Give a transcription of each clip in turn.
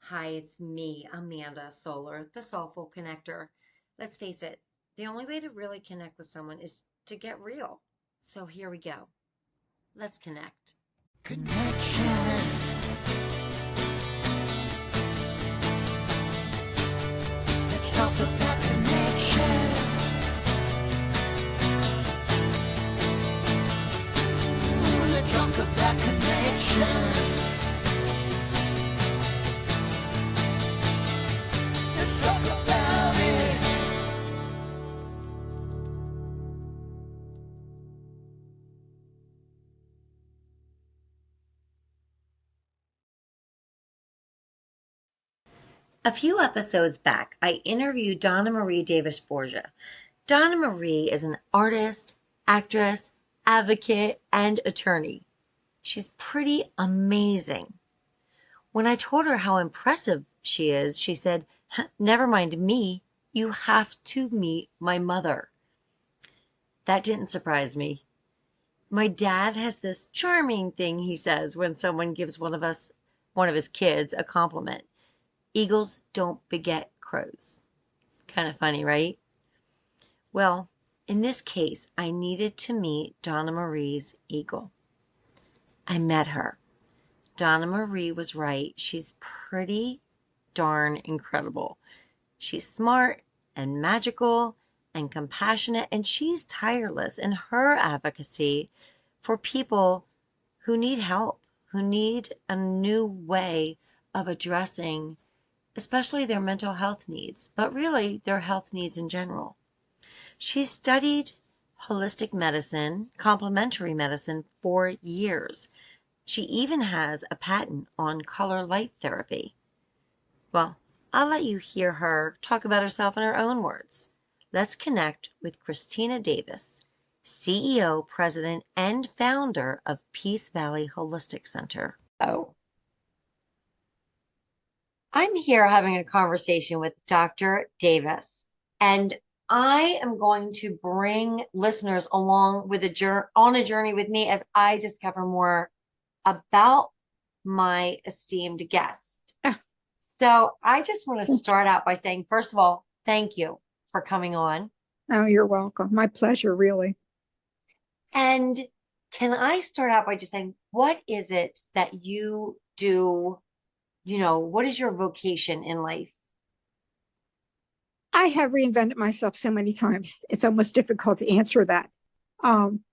Hi, it's me, Amanda Solar, the Soulful Connector. Let's face it, the only way to really connect with someone is to get real. So here we go. Let's connect. Connection. Let's talk about connection. Let's talk about connection. Let's talk about it. A few episodes back, I interviewed Donna Marie Davis Borgia. Donna Marie is an artist, actress, advocate, and attorney. She's pretty amazing. When I told her how impressive she is, she said, "Never mind me, you have to meet my mother." That didn't surprise me. My dad has this charming thing he says when someone gives one of his kids, a compliment. Eagles don't beget crows. Kind of funny, right? Well, in this case, I needed to meet Donna Marie's eagle. I met her. Donna Marie was right. She's pretty darn incredible. She's smart and magical and compassionate, and she's tireless in her advocacy for people who need help, who need a new way of addressing, especially their mental health needs, but really their health needs in general. She studied holistic medicine, complementary medicine for years. She even has a patent on color light therapy. Well, I'll let you hear her talk about herself in her own words. Let's connect with Christina Davis, CEO, president, and founder of Peace Valley Holistic Center. Oh, I'm here having a conversation with Dr. Davis, and I am going to bring listeners along with on a journey with me as I discover more about my esteemed guest. So I just want to start out by saying, first of all, thank you for coming on. Oh, you're welcome. My pleasure, really. And can I start out by just saying, what is it that you do? What is your vocation in life? I have reinvented myself so many times. It's almost difficult to answer that. Um,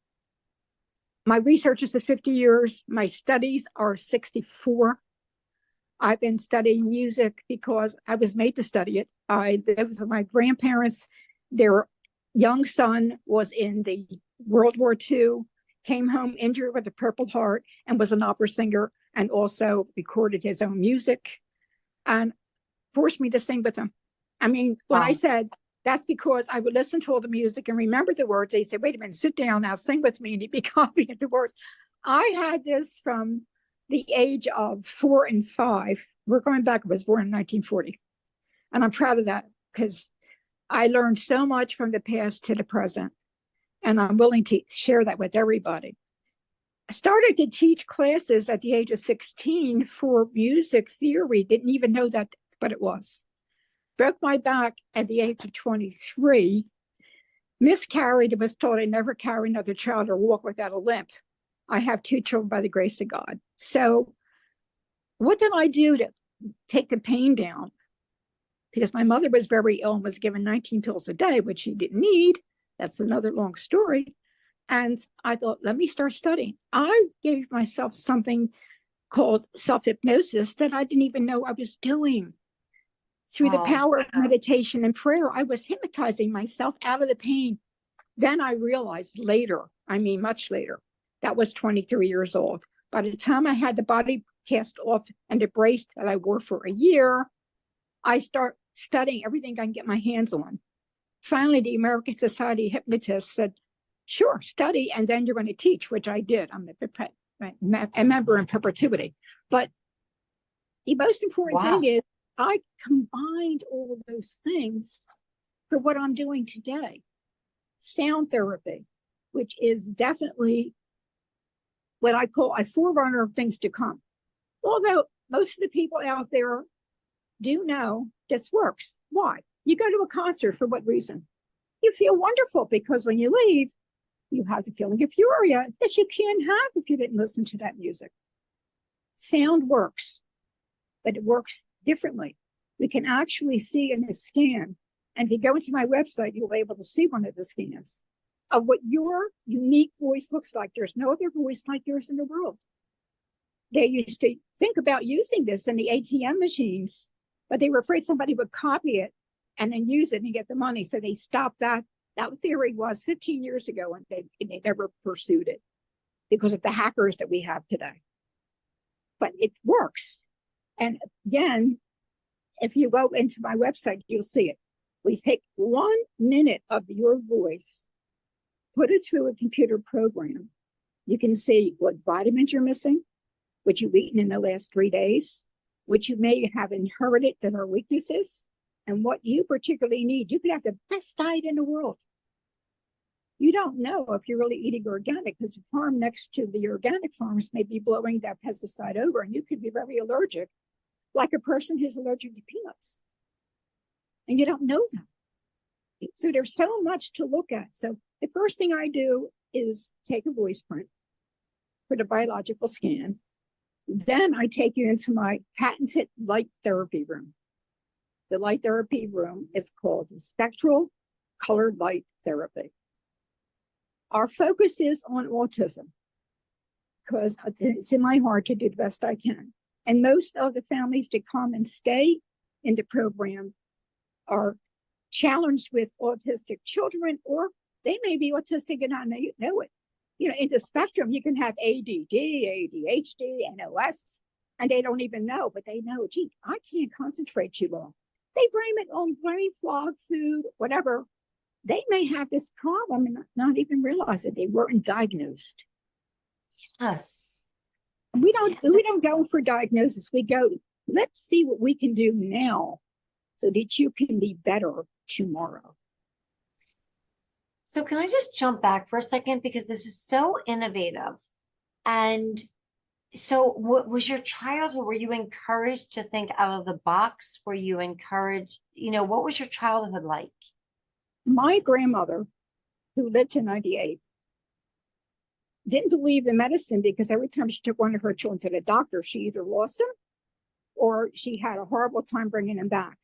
my research is at 50 years. My studies are 64. I've been studying music because I was made to study it. It was my grandparents. Their young son was in the World War II, came home injured with a Purple Heart, and was an opera singer, and also recorded his own music and forced me to sing with him. I mean, when I said that's because I would listen to all the music and remember the words, they said, "Wait a minute, sit down now, sing with me," and he'd be copying the words. I had this from the age of 4 and 5. We're going back, I was born in 1940. And I'm proud of that because I learned so much from the past to the present. And I'm willing to share that with everybody. I started to teach classes at the age of 16 for music theory. Didn't even know that's what it was. Broke my back at the age of 23. Miscarried and was told I never carry another child or walk without a limp. I have 2 children by the grace of God. So what did I do to take the pain down? Because my mother was very ill and was given 19 pills a day, which she didn't need. That's another long story. And I thought, let me start studying. I gave myself something called self-hypnosis that I didn't even know I was doing. Through the power of meditation and prayer, I was hypnotizing myself out of the pain. Then I realized later, I mean, much later, that was 23 years old. By the time I had the body cast off and the brace that I wore for a year, I start studying everything I can get my hands on. Finally, the American Society of Hypnotists said, sure, study, and then you're going to teach, which I did. I'm a member in perpetuity. But the most important thing is I combined all of those things for what I'm doing today. Sound therapy, which is definitely what I call a forerunner of things to come. Although most of the people out there do know this works. Why? You go to a concert for what reason? You feel wonderful because when you leave, you have the feeling of euphoria that you can't have if you didn't listen to that music. Sound works, but it works differently. We can actually see in a scan. And if you go into my website, you'll be able to see one of the scans of what your unique voice looks like. There's no other voice like yours in the world. They used to think about using this in the ATM machines, but they were afraid somebody would copy it and then use it and get the money. So they stopped that. That theory was 15 years ago, and they never pursued it because of the hackers that we have today. But it works. And again, if you go into my website, you'll see it. We take 1 minute of your voice, put it through a computer program. You can see what vitamins you're missing, what you've eaten in the last 3 days, what you may have inherited that are weaknesses, and what you particularly need. You could have the best diet in the world. You don't know if you're really eating organic because the farm next to the organic farms may be blowing that pesticide over, and you could be very allergic, like a person who's allergic to peanuts. And you don't know that. So there's so much to look at. So the first thing I do is take a voice print for the biological scan. Then I take you into my patented light therapy room. The light therapy room is called spectral colored light therapy. Our focus is on autism because it's in my heart to do the best I can. And most of the families that come and stay in the program are challenged with autistic children, or they may be autistic and not know it. You know, in the spectrum, you can have ADD, ADHD, NOS, and they don't even know, but they know, gee, I can't concentrate too long. They blame it on brain fog, food, whatever. They may have this problem and not even realize that they weren't diagnosed. Yes. We don't go for diagnosis. We go, let's see what we can do now so that you can be better tomorrow. So can I just jump back for a second because this is so innovative. And so what was your childhood? Were you encouraged to think out of the box? Were you encouraged, what was your childhood like? My grandmother, who lived to 98, didn't believe in medicine because every time she took one of her children to the doctor, she either lost them or she had a horrible time bringing them back.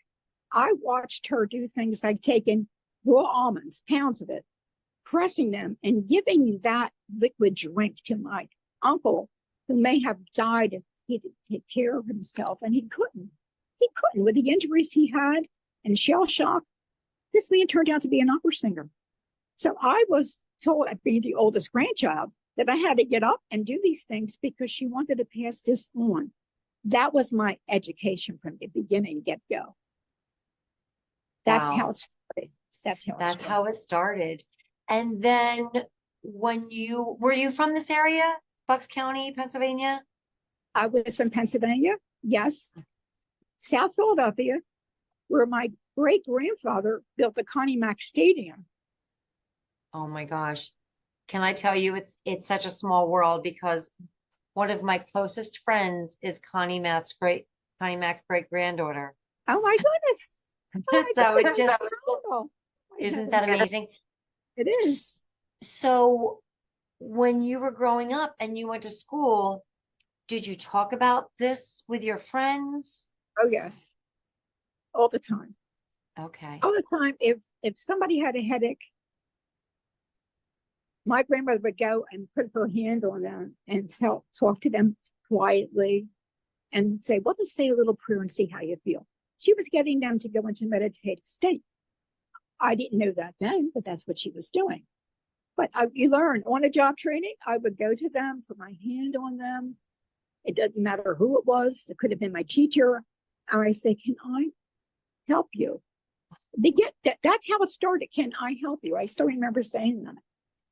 I watched her do things like taking raw almonds, pounds of it, pressing them and giving that liquid drink to my uncle, who may have died if he didn't take care of himself, and he couldn't. He couldn't with the injuries he had and shell shock. This man turned out to be an opera singer. So I was told, at being the oldest grandchild, that I had to get up and do these things because she wanted to pass this on. That was my education from the beginning, get-go. That's Wow. how it started. That's how it started. And then were you from this area, Bucks County, Pennsylvania? I was from Pennsylvania, yes. South Philadelphia, where my great-grandfather built the Connie Mack Stadium. Oh my gosh. Can I tell you, it's such a small world because one of my closest friends is Connie Mack's great granddaughter. Oh my goodness. Oh my So goodness. it just, Oh isn't that amazing? It is. So when you were growing up and you went to school, did you talk about this with your friends? Oh yes. All the time. Okay. All the time. If somebody had a headache, my grandmother would go and put her hand on them and talk to them quietly and say, well, just say a little prayer and see how you feel. She was getting them to go into meditative state. I didn't know that then, but that's what she was doing. But you learn on a job training, I would go to them, put my hand on them. It doesn't matter who it was. It could have been my teacher. And I say, can I help you? That's how it started. Can I help you? I still remember saying that.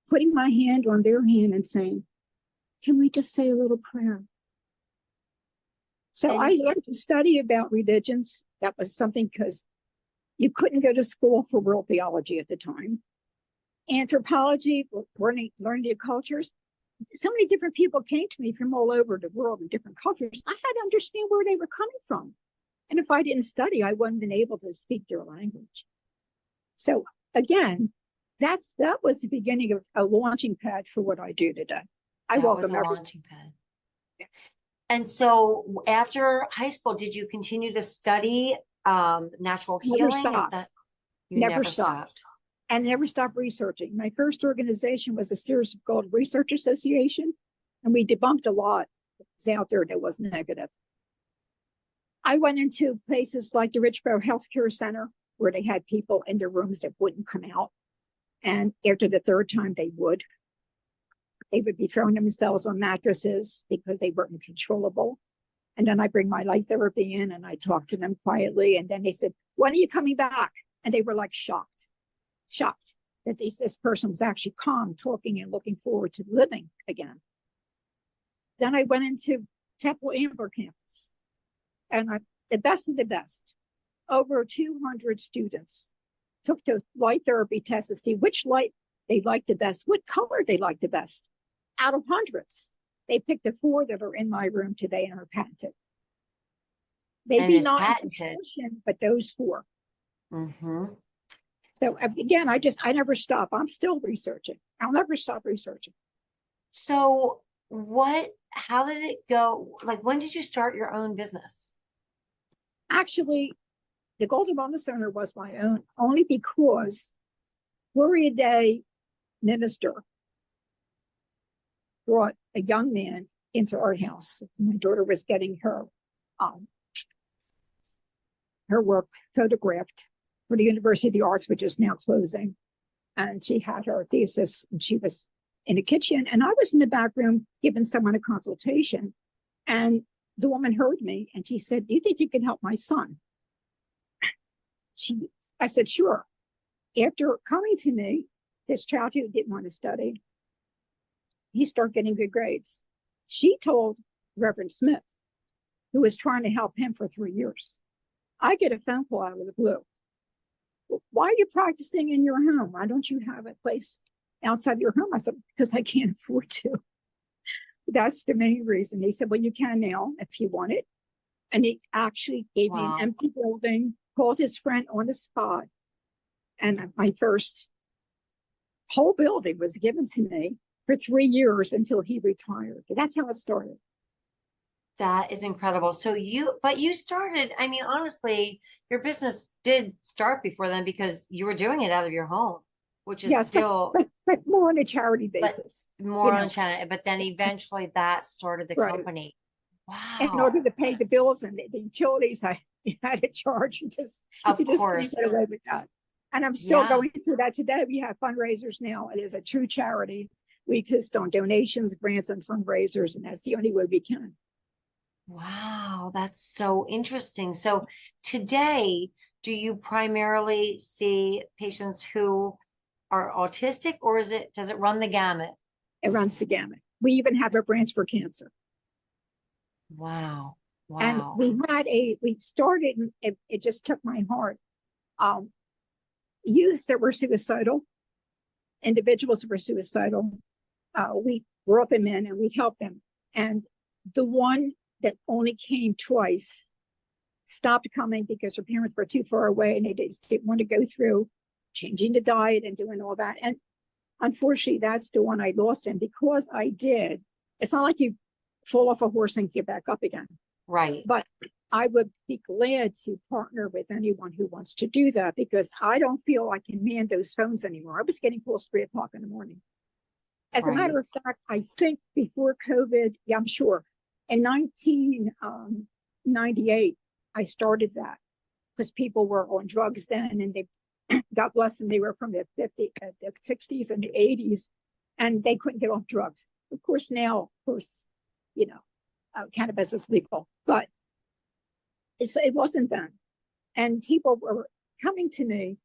Putting my hand on their hand and saying, can we just say a little prayer? So I learned to study about religions. That was something because you couldn't go to school for world theology at the time. Anthropology, learning the cultures. So many different people came to me from all over the world in different cultures. I had to understand where they were coming from. And if I didn't study, I wouldn't have been able to speak their language. So again, that was the beginning of a launching pad for what I do today. I That was welcome a everyone. launching pad. And so after high school, did you continue to study natural Never healing? Is stopped. that you Never never stopped. stopped? And never stopped researching. My first organization was a series called Research Association, and we debunked a lot that was out there that was negative. I went into places like the Richboro Healthcare Center, where they had people in their rooms that wouldn't come out. And after the third time, they would be throwing themselves on mattresses because they weren't controllable. And then I bring my light therapy in and I talk to them quietly. And then they said, when are you coming back? And they were like shocked that this person was actually calm, talking and looking forward to living again. Then I went into Temple Amber campus, and the best of the best, over 200 students took the light therapy test to see which light they liked the best, what color they liked the best. Out of hundreds, they picked the 4 that are in my room today and are patented. Maybe not in succession, but those 4. Mm-hmm. So again, I never stop. I'm still researching. I'll never stop researching. So how did it go? Like, when did you start your own business? Actually, the Golden Wellness Center was my own, only because Gloria Day minister brought a young man into our house. My daughter was getting her work photographed for the University of the Arts, which is now closing. And she had her thesis, and she was in the kitchen, and I was in the back room giving someone a consultation. And the woman heard me, and she said, "Do you think you can help my son?" I said, "Sure." After coming to me, this child who didn't want to study, he started getting good grades. She told Reverend Smith, who was trying to help him for 3 years. I get a phone call out of the blue. "Why are you practicing in your home? Why don't you have a place outside your home?" I said, "Because I can't afford to." That's the main reason. He said, "Well, you can now if you want it." And he actually gave me an empty building, called his friend on the spot. And my first whole building was given to me for 3 years until he retired. That's how it started. That is incredible. So you started, I mean, honestly, your business did start before then because you were doing it out of your home, which is still, but more on a charity basis. more on channel. But then eventually that started the company. Wow. In order to pay the bills and the utilities, I had to charge. You just can't get away with that. And I'm still going through that today. We have fundraisers now. It is a true charity. We exist on donations, grants, and fundraisers, and that's the only way we can. Wow, that's so interesting. So today, do you primarily see patients who are autistic, or does it run the gamut? It runs the gamut. We even have a branch for cancer. Wow. And we started, and it just took my heart. Youths that were suicidal, individuals that were suicidal, we brought them in and we helped them. And the one that only came twice stopped coming because her parents were too far away and they just didn't want to go through changing the diet and doing all that. And unfortunately, that's the one I lost. And because I did, it's not like you fall off a horse and get back up again. Right. But I would be glad to partner with anyone who wants to do that, because I don't feel I can man those phones anymore. I was getting calls 3 o'clock in the morning. As a matter of fact, I think before COVID, I'm sure, in 1998, I started that because people were on drugs then, and they, God bless them, they were from the 60s and the 80s, and they couldn't get off drugs. Of course, now, cannabis is legal, but it wasn't then. And people were coming to me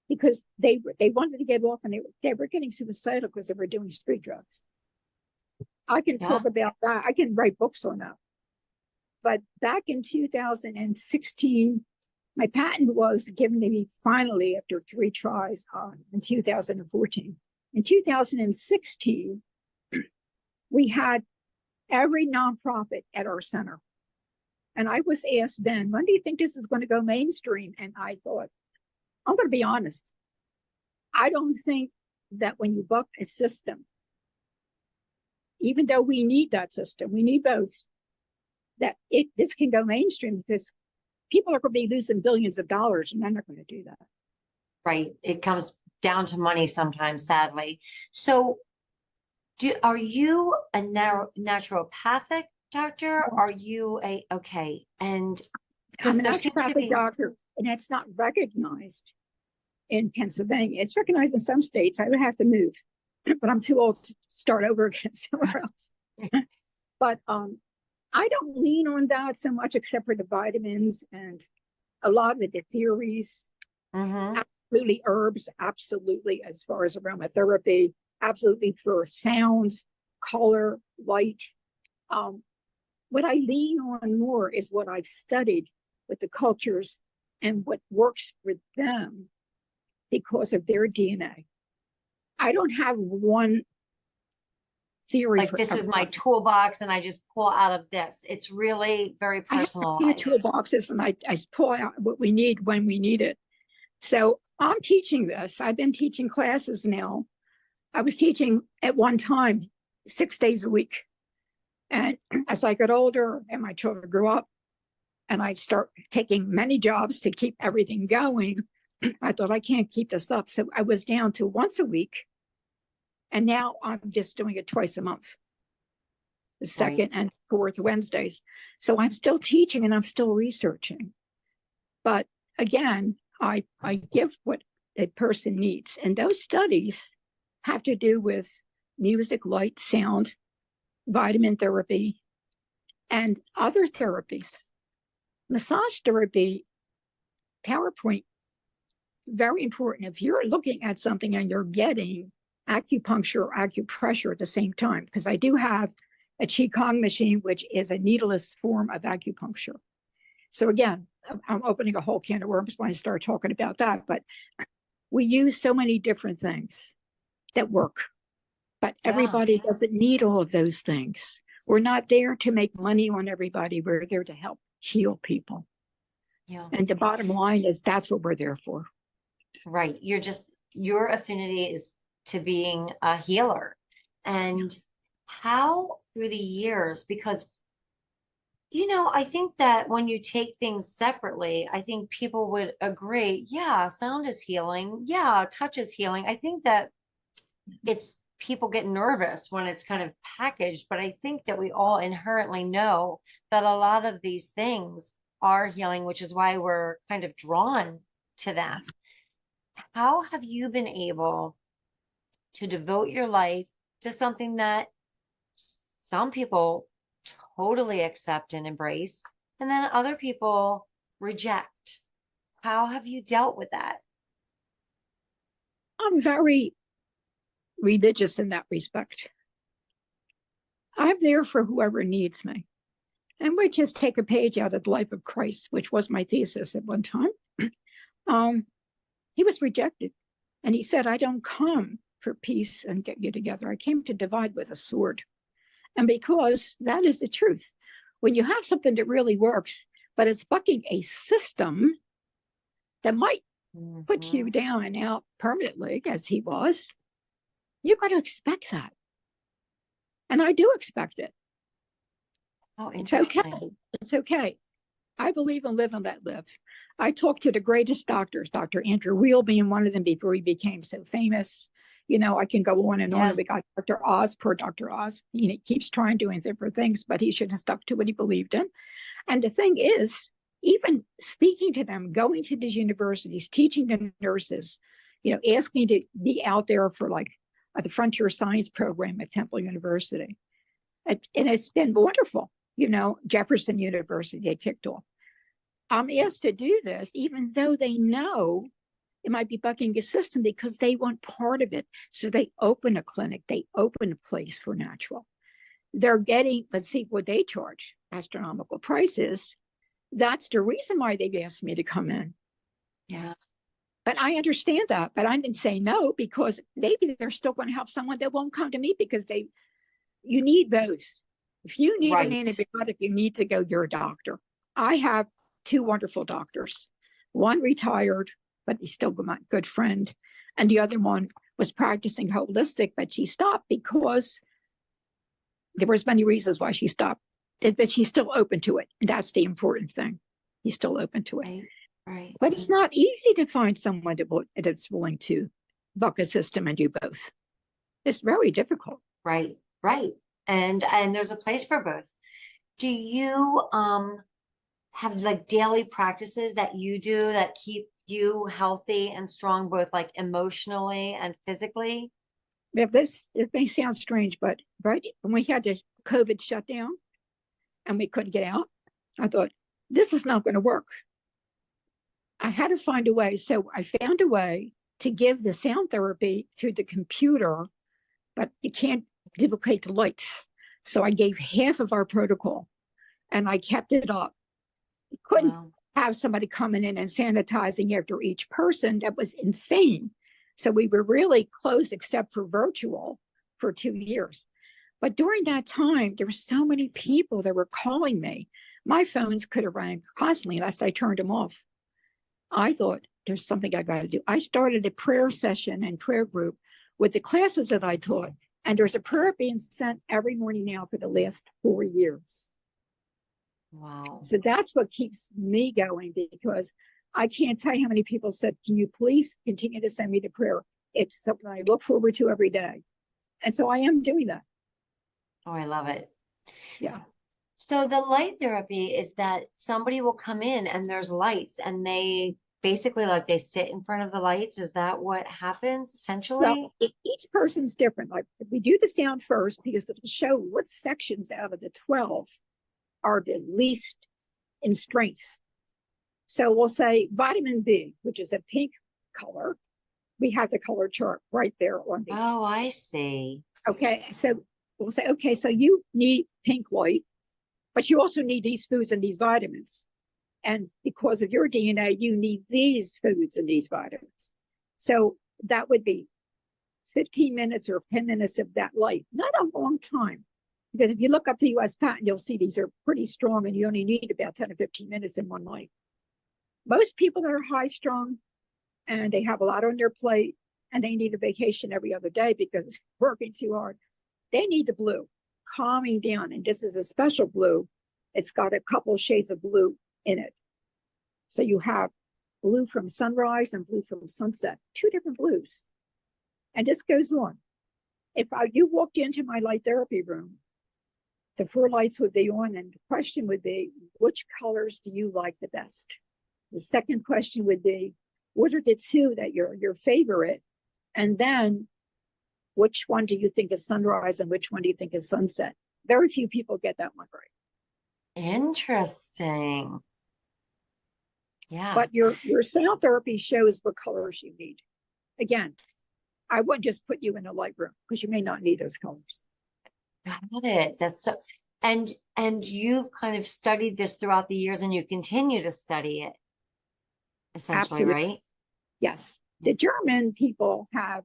because they wanted to get off, and they were getting suicidal because they were doing street drugs. I can talk about that. I can write books on that. But back in 2016, my patent was given to me finally after 3 tries in 2014. In 2016, we had every nonprofit at our center. And I was asked then, when do you think this is going to go mainstream? And I thought, I'm going to be honest. I don't think that when you book a system, even though we need that system, we need both, that this can go mainstream because people are going to be losing billions of dollars and they're not going to do that. Right. It comes down to money sometimes, sadly. So are you a naturopathic doctor? Yes. Are you okay? And I'm because a there seems to naturopathic be, doctor, and that's not recognized in Pennsylvania. It's recognized in some states. I would have to move, but I'm too old to start over again somewhere else. But I don't lean on that so much, except for the vitamins and a lot of the theories. Mhm. Absolutely herbs, absolutely as far as aromatherapy, absolutely for sounds, color, light. What I lean on more is what I've studied with the cultures and what works for them because of their DNA. I don't have one theory Like for this is my everyone. toolbox and I just pull out of this. It's really very I have a few personalized. toolboxes and I pull out what we need when we need it. So I'm teaching this. I've been teaching classes now. I was teaching at one time 6 days a week. And as I got older and my children grew up and I start taking many jobs to keep everything going, I thought I can't keep this up. So I was down to once a week. And now I'm just doing it twice a month, the second and fourth Wednesdays. So I'm still teaching and I'm still researching. But again, I give what a person needs. And those studies have to do with music, light, sound, vitamin therapy, and other therapies. Massage therapy, PowerPoint, very important. If you're looking at something and you're getting acupuncture or acupressure at the same time, because I do have a Qigong machine, which is a needleless form of acupuncture. So again, I'm opening a whole can of worms when I start talking about that, but we use so many different things that work, but everybody doesn't need all of those things. We're not there to make money on everybody. We're there to help heal people. Yeah. And the bottom line is that's what we're there for. Right. Your affinity is to being a healer. And how through the years, because I think that when you take things separately, I think people would agree, yeah, sound is healing. Yeah, touch is healing. I think that it's people get nervous when it's kind of packaged, but I think that we all inherently know that a lot of these things are healing, which is why we're kind of drawn to them. How have you been able to devote your life to something that some people totally accept and embrace, and then other people reject? How have you dealt with that? I'm very religious in that respect. I'm there for whoever needs me. And we just take a page out of the life of Christ, which was my thesis at one time. He was rejected. And he said, I don't come for peace and get you together. I came to divide with a sword. And because that is the truth, when you have something that really works, but it's bucking a system that might put you down and out permanently, as he was, you've got to expect that. And I do expect it. Oh, It's okay. interesting. It's okay. I believe in live and let live. I talked to the greatest doctors, Dr. Andrew Weil being one of them before he became so famous. I can go on and on. We got Dr. Oz, poor Dr. Oz. He keeps trying doing different things, but he should have stuck to what he believed in. And the thing is, even speaking to them, going to these universities, teaching the nurses, asking to be out there for like the Frontier Science program at Temple University. And it's been wonderful. Jefferson University, they kicked off. I'm asked to do this, even though they know it might be bucking a system because they want part of it. So they open a clinic, they open a place for natural. They're getting, let's see what they charge, astronomical prices. That's the reason why they've asked me to come in. Yeah. But I understand that, but I didn't say no because maybe they're still going to help someone that won't come to me because you need those. If you need an antibiotic, you need to go to your doctor. I have two wonderful doctors. One retired, but he's still my good friend. And the other one was practicing holistic, but she stopped because there was many reasons why she stopped. But she's still open to it. And that's the important thing. He's still open to it. Right, right. But it's not easy to find someone that's willing to buck a system and do both. It's very difficult. Right, right. And there's a place for both. Do you have like daily practices that you do that keep you healthy and strong, both like emotionally and physically? It may sound strange, but right when we had the COVID shutdown and we couldn't get out, I thought, this is not going to work. I had to find a way. So I found a way to give the sound therapy through the computer, but you can't duplicate the lights. So I gave half of our protocol and I kept it up. Couldn't have somebody coming in and sanitizing after each person. That was insane. So we were really closed except for virtual for 2 years. But during that time, there were so many people that were calling me. My phones could have rang constantly unless I turned them off. I thought, there's something I got to do. I started a prayer session and prayer group with the classes that I taught. And there's a prayer being sent every morning now for the last 4 years. Wow. So that's what keeps me going, because I can't tell you how many people said, can you please continue to send me the prayer? It's something I look forward to every day. And so I am doing that. Oh, I love it. Yeah. So the light therapy is that somebody will come in and there's lights and they basically like they sit in front of the lights. Is that what happens essentially? Well, each person's different. Like we do the sound first because it'll show what sections out of the 12 are the least in strength. So we'll say vitamin B, which is a pink color. We have the color chart right there on the. Oh, I see. Okay, so we'll say, okay, so you need pink light, but you also need these foods and these vitamins. And because of your DNA, you need these foods and these vitamins. So that would be 15 minutes or 10 minutes of that light, not a long time. Because if you look up the US patent, you'll see these are pretty strong and you only need about 10 or 15 minutes in one light. Most people that are high strung and they have a lot on their plate and they need a vacation every other day because working too hard, they need the blue, calming down. And this is a special blue. It's got a couple of shades of blue in it. So you have blue from sunrise and blue from sunset, two different blues. And this goes on. If you walked into my light therapy room, the 4 lights would be on, and the question would be, which colors do you like the best? The second question would be, what are the 2 that your favorite? And then, which one do you think is sunrise and which one do you think is sunset? Very few people get that one right. Interesting. Yeah. But your sound therapy shows what colors you need. Again, I wouldn't just put you in a light room because you may not need those colors. Got it. That's so, and you've kind of studied this throughout the years and you continue to study it, essentially, Absolutely. right? Yes. The German people have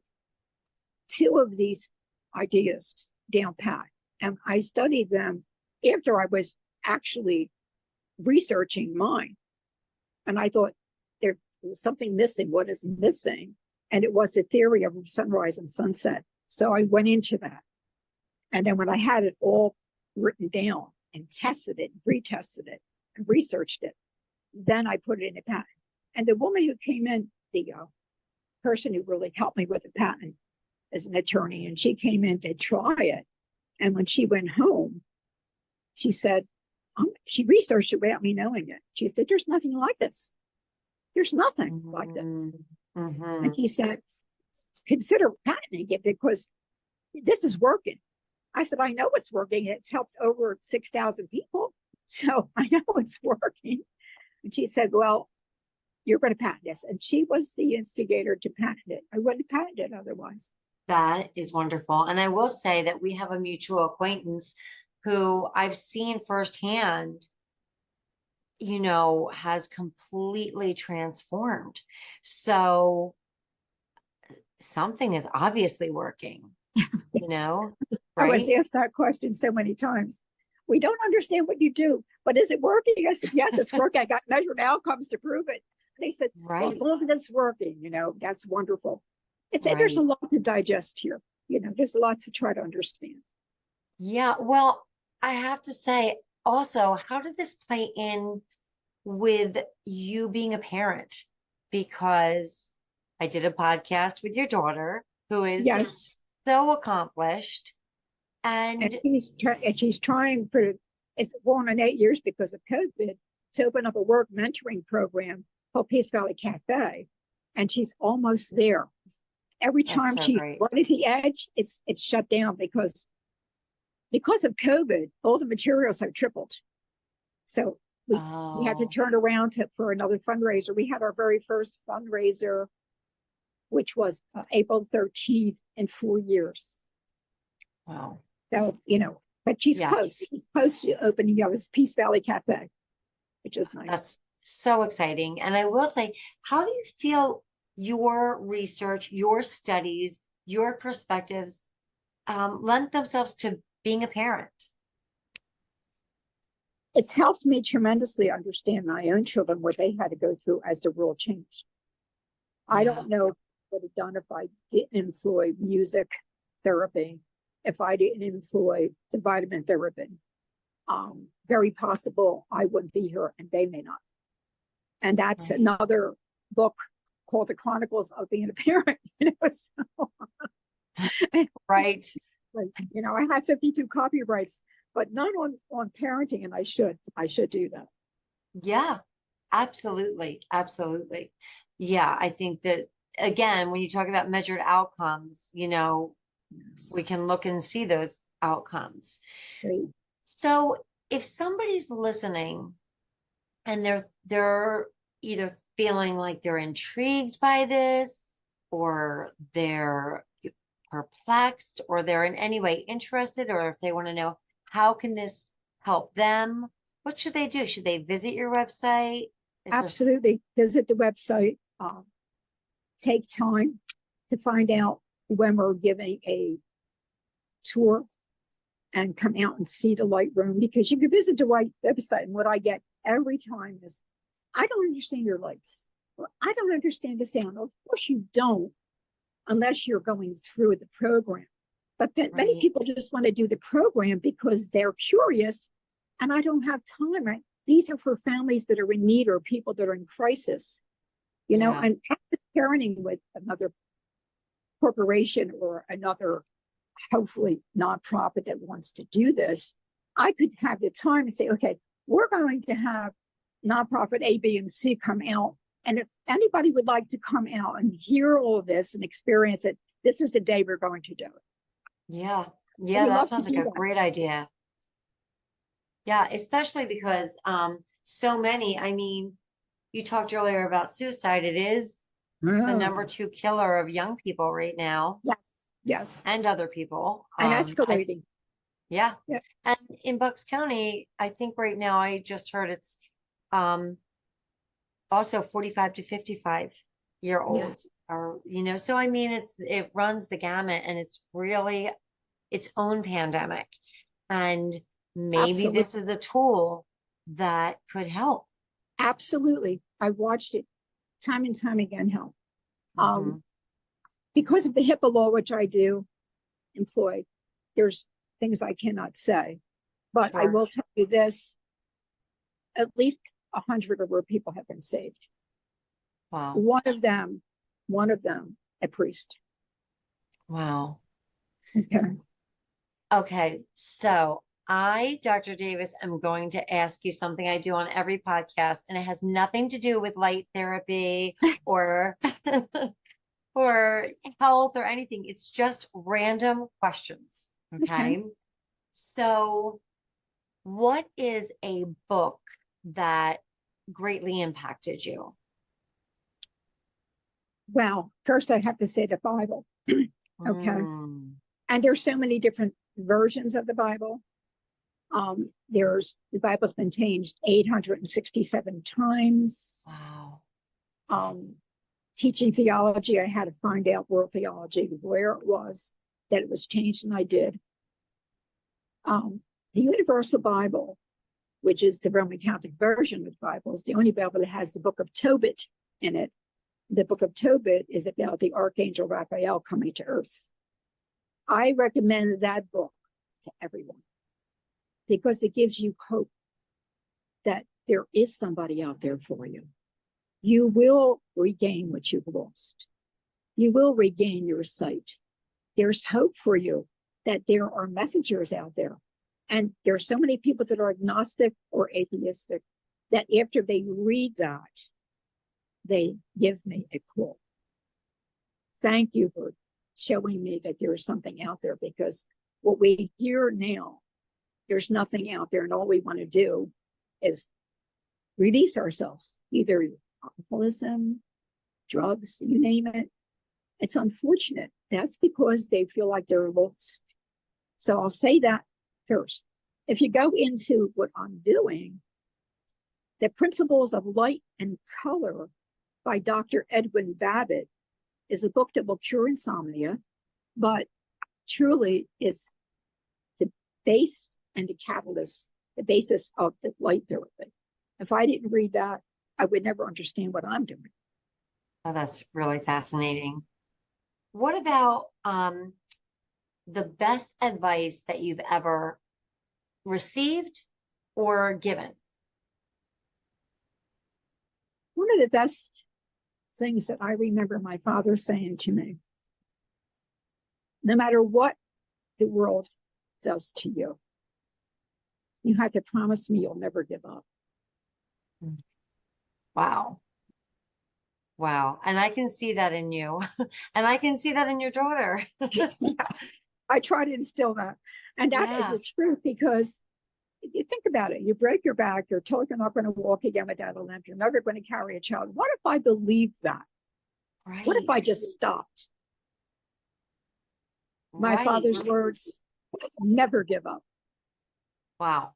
2 of these ideas down pat. And I studied them after I was actually researching mine. And I thought there was something missing. What is missing? And it was the theory of sunrise and sunset. So I went into that. And then when I had it all written down and tested it, retested it, and researched it, then I put it in a patent. And the woman who came in, the person who really helped me with the patent, is an attorney, and she came in to try it. And when she went home, she said, she researched it without me knowing it. She said, there's nothing like this. There's nothing like this. Mm-hmm. And he said, consider patenting it because this is working. I said, I know it's working. It's helped over 6,000 people. So I know it's working. And she said, well, you're going to patent this. And she was the instigator to patent it. I wouldn't have patented it otherwise. That is wonderful. And I will say that we have a mutual acquaintance who I've seen firsthand, you know, has completely transformed. So something is obviously working, you know, I was right? asked that question so many times. we don't understand what you do, but is it working? I said, yes, it's working. I got measured outcomes to prove it. They said, well, Right. as long as it's working, that's wonderful. It's there's a Right. lot to digest here. There's a lot to try to understand. Yeah. Well, I have to say also, how did this play in with you being a parent? Because I did a podcast with your daughter, who is Yes. so accomplished. And And she's trying for it's going on 8 years because of COVID to open up a work mentoring program called Peace Valley Cafe. And she's almost there. Every that's time so she's great. right at the edge, it's shut down because of COVID, all the materials have tripled. So we had to Oh, turn around for another fundraiser. We had our very first fundraiser, which was April 13th in 4 years. wow. So, but she's close. Yes, She's close to opening this Peace Valley Cafe, which is nice. that's so exciting. And I will say, how do you feel your research, your studies, your perspectives lend themselves to being a parent? It's helped me tremendously understand my own children, what they had to go through as the world changed. I Yeah, don't know what I would have done if I didn't employ music therapy, if I didn't employ the vitamin therapy. Very possible I wouldn't be here and they may not. And that's right. another book called The Chronicles of Being a Parent. So, Right. I have 52 copyrights, but not on parenting, and I should do that. Yeah, absolutely. Absolutely. Yeah, I think that again, when you talk about measured outcomes, we can look and see those outcomes. Right. So if somebody's listening and they're either feeling like they're intrigued by this or they're perplexed or they're in any way interested or if they want to know how can this help them, what should they do? Should they visit your website? Is there Absolutely. Visit the website. Take time to find out when we're giving a tour and come out and see the light room, because you can visit the website and what I get every time is, I don't understand your lights. Or I don't understand the sound. Of course you don't, unless you're going through the program. But many right? people just want to do the program because they're curious, and I don't have time. Right? These are for families that are in need or people that are in crisis. Yeah, And parenting with another corporation or another, hopefully, nonprofit that wants to do this, I could have the time and say, okay, we're going to have nonprofit A, B, and C come out. And if anybody would like to come out and hear all of this and experience it, this is the day we're going to do it. yeah, yeah, We that love to sounds like do a that. great idea. Yeah, especially because so many, I mean, you talked earlier about suicide. It is the number Oh, two killer of young people right now yes, yes. and other people. And I escalating. Yeah. Yeah, And in Bucks County, I think right now I just heard it's um also 45 to 55-year yeah, olds are, so I mean it runs the gamut and it's really its own pandemic. And maybe absolutely. this is a tool that could help. Absolutely. I watched it time and time again help. Hmm. Because of the HIPAA law, which I do employ, there's things I cannot say. But I Sure. will tell you this, at least 100 of our people have been saved. Wow. One of them, a priest. Wow. Okay. Okay. So Dr. Davis, am going to ask you something I do on every podcast, and it has nothing to do with light therapy or or health or anything. It's just random questions. Okay. Okay. So, what is a book that greatly impacted you? Well, first I have to say the Bible. Okay. Mm, And there's so many different versions of the Bible. The Bible's been changed 867 times. wow. Teaching theology, I had to find out world theology, where it was that it was changed, and I did. The Universal Bible, which is the Roman Catholic version of the Bible, is the only Bible that has the book of Tobit in it. The book of Tobit is about the Archangel Raphael coming to earth. I recommend that book to everyone because it gives you hope that there is somebody out there for you. You will regain what you've lost. You will regain your sight. There's hope for you that there are messengers out there. And there are so many people that are agnostic or atheistic that after they read that, they give me a call. Thank you for showing me that there is something out there, because what we hear now, there's nothing out there, and all we want to do is release ourselves, either alcoholism, drugs, you name it. It's unfortunate. That's because they feel like they're lost. So I'll say that first. If you go into what I'm doing, the Principles of Light and Color by Dr. Edwin Babbitt is a book that will cure insomnia, but truly is the base and the catalyst, the basis of the light therapy. If I didn't read that, I would never understand what I'm doing. Oh, that's really fascinating. What about the best advice that you've ever received or given? One of the best things that I remember my father saying to me, no matter what the world does to you, you have to promise me you'll never give up. Wow. Wow. And I can see that in you. And I can see that in your daughter. Yes, I try to instill that. And that is Yeah. the truth, because if you think about it, you break your back, you're told you're not going to walk again without a limp, you're never going to carry a child. What if I believed that? What if I Right. just stopped? My Right. father's words, never give up. Wow.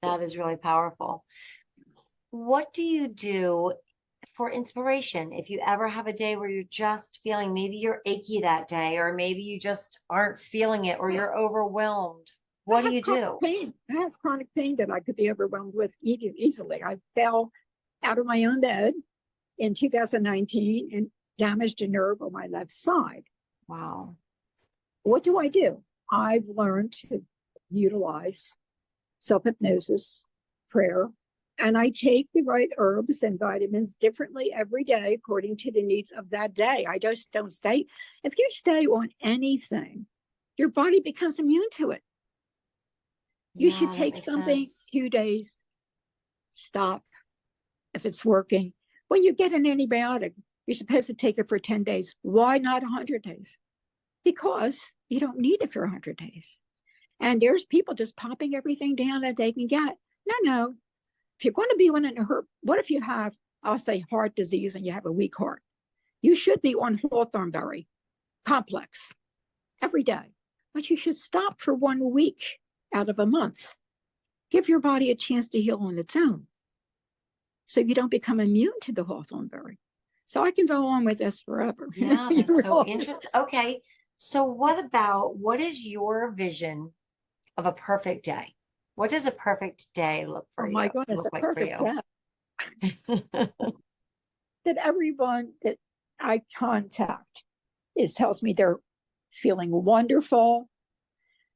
That is really powerful. What do you do for inspiration if you ever have a day where you're just feeling, maybe you're achy that day, or maybe you just aren't feeling it, or you're overwhelmed? What do you do? Pain. I have chronic pain that I could be overwhelmed with easily. I fell out of my own bed in 2019 and damaged a nerve on my left side. Wow. What do? I've learned to utilize self-hypnosis, prayer, and I take the right herbs and vitamins differently every day according to the needs of that day. I just don't stay. If you stay on anything, your body becomes immune to it. You should Yeah, that take makes something sense. 2 days, stop if it's working. When you get an antibiotic, you're supposed to take it for 10 days. Why not 100 days? Because you don't need it for 100 days. And there's people just popping everything down that they can get. No. If you're going to be on a herb, what if you have, I'll say, heart disease and you have a weak heart? You should be on hawthornberry complex every day, but you should stop for 1 week out of a month. Give your body a chance to heal on its own so you don't become immune to the hawthornberry. So I can go on with this forever. Yeah, You that's so realize? interesting. Okay. So what is your vision of a perfect day? What does a perfect day Oh my God, it's a look like for perfect you? day. That everyone that I contact tells me they're feeling wonderful,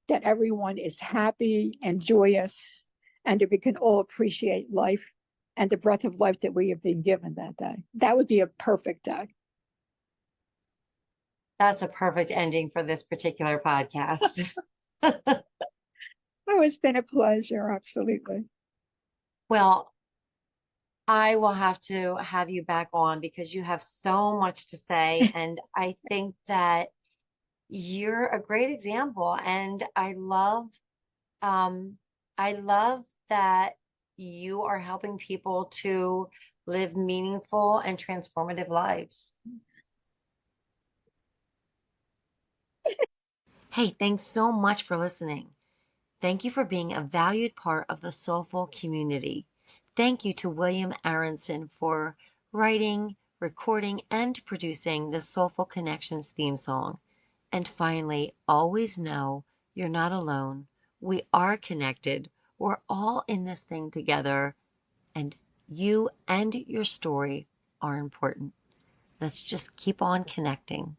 that everyone is happy and joyous, and that we can all appreciate life and the breath of life that we have been given that day. That would be a perfect day. That's a perfect ending for this particular podcast. Oh, it's been a pleasure. Absolutely. Well, I will have to have you back on because you have so much to say. And I think that you're a great example. And um, I love that you are helping people to live meaningful and transformative lives. Hey, thanks so much for listening. Thank you for being a valued part of the Soulful community. Thank you to William Aronson for writing, recording, and producing the Soulful Connections theme song. And finally, always know you're not alone We are connected. We're all in this thing together, and you and your story are important. Let's just keep on connecting.